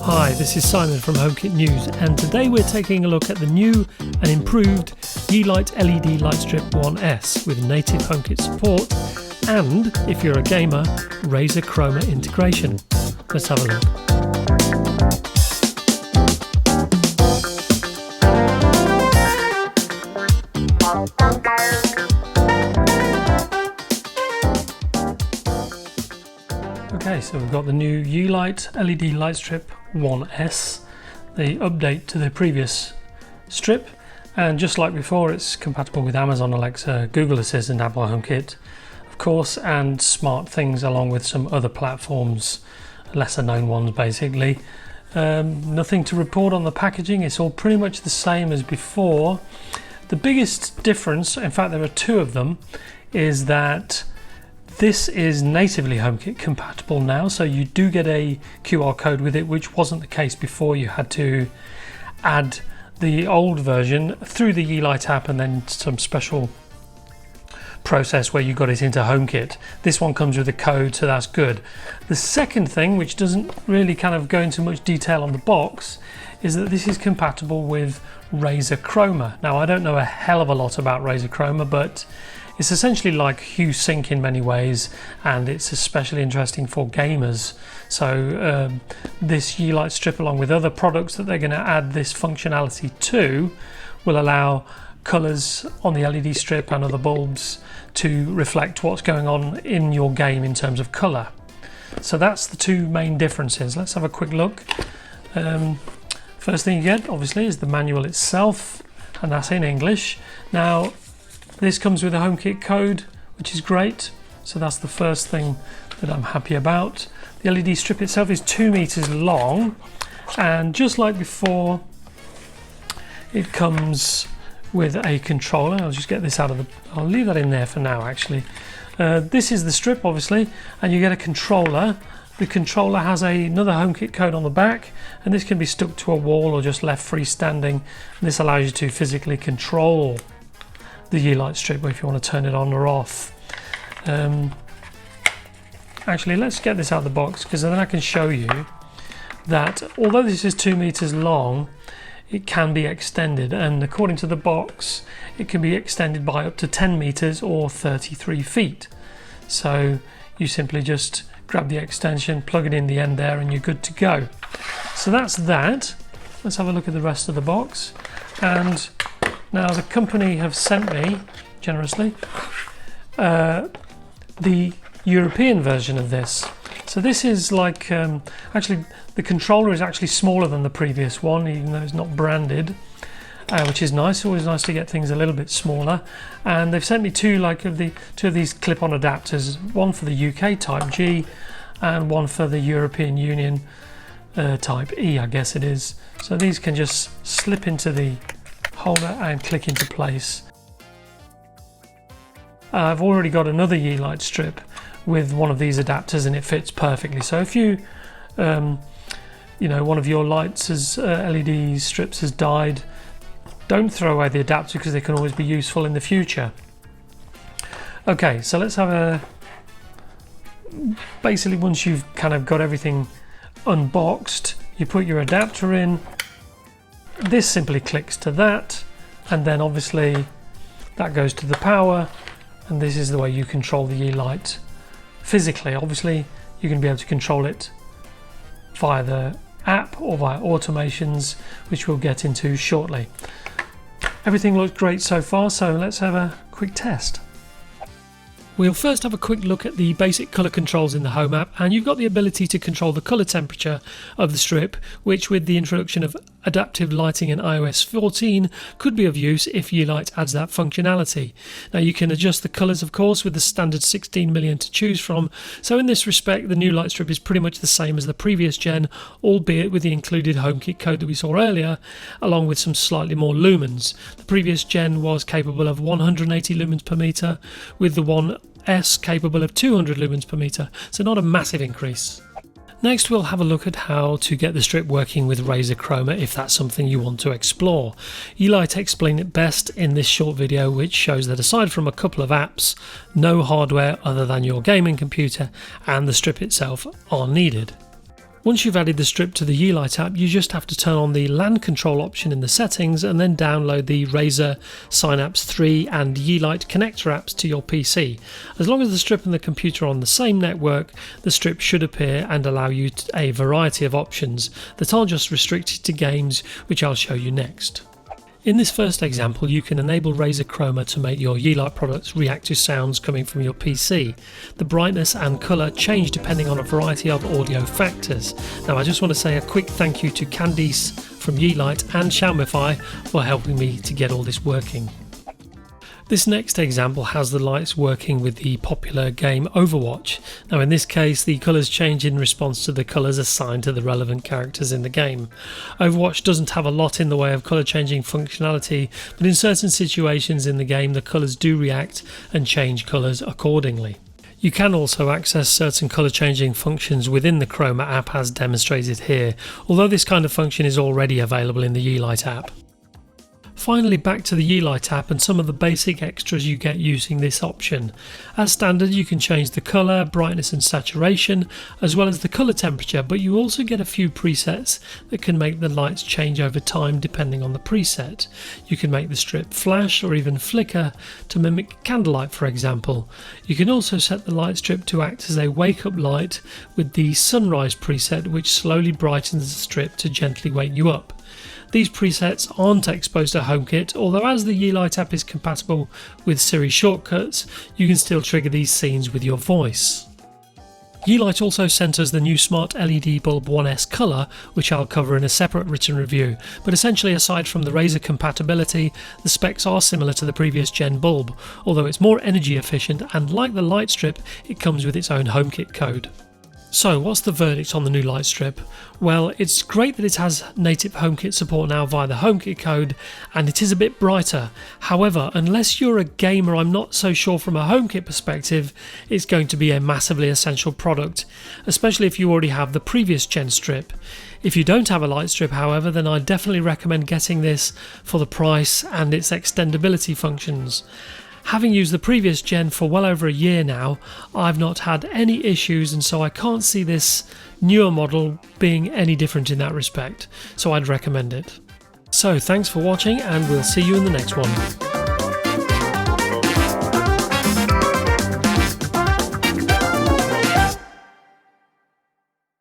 Hi, this is Simon from HomeKit News, and today we're taking a look at the new and improved Yeelight LED Lightstrip 1S with native HomeKit support and, if you're a gamer, Razer Chroma integration. Let's have a look. Okay, so we've got the new Yeelight LED Lightstrip 1S, the update to the previous strip, and just like before it's compatible with Amazon Alexa, Google Assistant, Apple HomeKit of course, and SmartThings along with some other platforms, lesser known ones basically. Nothing to report on the packaging, it's all pretty much the same as before. The biggest difference, in fact there are two of them, is that this is natively HomeKit compatible now, so you do get a QR code with it, which wasn't the case before. You had to add the old version through the Yeelight app and then some special process where you got it into HomeKit. This one comes with a code, so that's good. The second thing, which doesn't really kind of go into much detail on the box, is that this is compatible with Razer Chroma. Now I don't know a hell of a lot about Razer Chroma, but it's essentially like Hue Sync in many ways, and it's especially interesting for gamers. So this Yeelight strip, along with other products that they're going to add this functionality to, will allow colours on the LED strip and other bulbs to reflect what's going on in your game in terms of colour. So that's the two main differences. Let's have a quick look. First thing you get obviously is the manual itself, and that's in English. Now this comes with a HomeKit code, which is great, so that's the first thing that I'm happy about. The LED strip itself is 2 meters long, and just like before it comes with a controller. I'll just get this out of the, I'll leave that in there for now actually. This is the strip obviously, and you get a controller. The controller has another HomeKit code on the back, and this can be stuck to a wall or just left freestanding, and this allows you to physically control the Yeelight strip if you want to turn it on or off. Actually, let's get this out of the box, because then I can show you that although this is 2 meters long, it can be extended, and according to the box it can be extended by up to 10 meters or 33 feet. So you simply just grab the extension, plug it in the end there, and you're good to go. So that's that. Let's have a look at the rest of the box. And now the company have sent me, generously, the European version of this. So this is like, actually the controller is actually smaller than the previous one, even though it's not branded, which is nice. Always nice to get things a little bit smaller. And they've sent me two of these clip-on adapters, one for the UK Type G and one for the European Union Type E, I guess it is. So these can just slip into the holder and click into place. I've already got another Yeelight strip with one of these adapters, and it fits perfectly. So if you you know, one of your lights as LED strips has died, don't throw away the adapter, because they can always be useful in the future. Okay, so let's have a, basically once you've kind of got everything unboxed, you put your adapter in. This simply clicks to that, and then obviously that goes to the power, and this is the way you control the Yeelight physically. Obviously you're going to be able to control it via the app or via automations, which we'll get into shortly. Everything looks great so far, so let's have a quick test. We'll first have a quick look at the basic colour controls in the Home app, and you've got the ability to control the colour temperature of the strip, which with the introduction of adaptive lighting in iOS 14 could be of use if Yeelight adds that functionality. Now you can adjust the colours of course with the standard 16 million to choose from, so in this respect the new light strip is pretty much the same as the previous gen, albeit with the included HomeKit code that we saw earlier, along with some slightly more lumens. The previous gen was capable of 180 lumens per metre, with the 1S capable of 200 lumens per metre, so not a massive increase. Next we'll have a look at how to get the strip working with Razer Chroma if that's something you want to explore. Yeelight explained it best in this short video, which shows that aside from a couple of apps, no hardware other than your gaming computer and the strip itself are needed. Once you've added the strip to the Yeelight app, you just have to turn on the LAN control option in the settings and then download the Razer Synapse 3 and Yeelight connector apps to your PC. As long as the strip and the computer are on the same network, the strip should appear and allow you a variety of options that are just restricted to games, which I'll show you next. In this first example, you can enable Razer Chroma to make your Yeelight products react to sounds coming from your PC. The brightness and colour change depending on a variety of audio factors. Now I just want to say a quick thank you to Candice from Yeelight and Xiaomify for helping me to get all this working. This next example has the lights working with the popular game Overwatch. Now in this case the colours change in response to the colours assigned to the relevant characters in the game. Overwatch doesn't have a lot in the way of colour changing functionality, but in certain situations in the game the colours do react and change colours accordingly. You can also access certain colour changing functions within the Chroma app as demonstrated here, although this kind of function is already available in the Yeelight app. Finally, back to the Yeelight app and some of the basic extras you get using this option. As standard, you can change the colour, brightness and saturation, as well as the colour temperature, but you also get a few presets that can make the lights change over time depending on the preset. You can make the strip flash or even flicker to mimic candlelight, for example. You can also set the light strip to act as a wake-up light with the sunrise preset, which slowly brightens the strip to gently wake you up. These presets aren't exposed to HomeKit, although as the Yeelight app is compatible with Siri shortcuts, you can still trigger these scenes with your voice. Yeelight also sent us the new Smart LED Bulb 1S colour, which I'll cover in a separate written review, but essentially aside from the Razer compatibility, the specs are similar to the previous gen bulb, although it's more energy efficient and like the light strip, it comes with its own HomeKit code. So what's the verdict on the new light strip? Well, it's great that it has native HomeKit support now via the HomeKit code, and it is a bit brighter. However, unless you're a gamer, I'm not so sure from a HomeKit perspective it's going to be a massively essential product, especially if you already have the previous gen strip. If you don't have a light strip, however, then I definitely recommend getting this for the price and its extendability functions. Having used the previous gen for well over a year now, I've not had any issues, and so I can't see this newer model being any different in that respect, so I'd recommend it. So thanks for watching and we'll see you in the next one.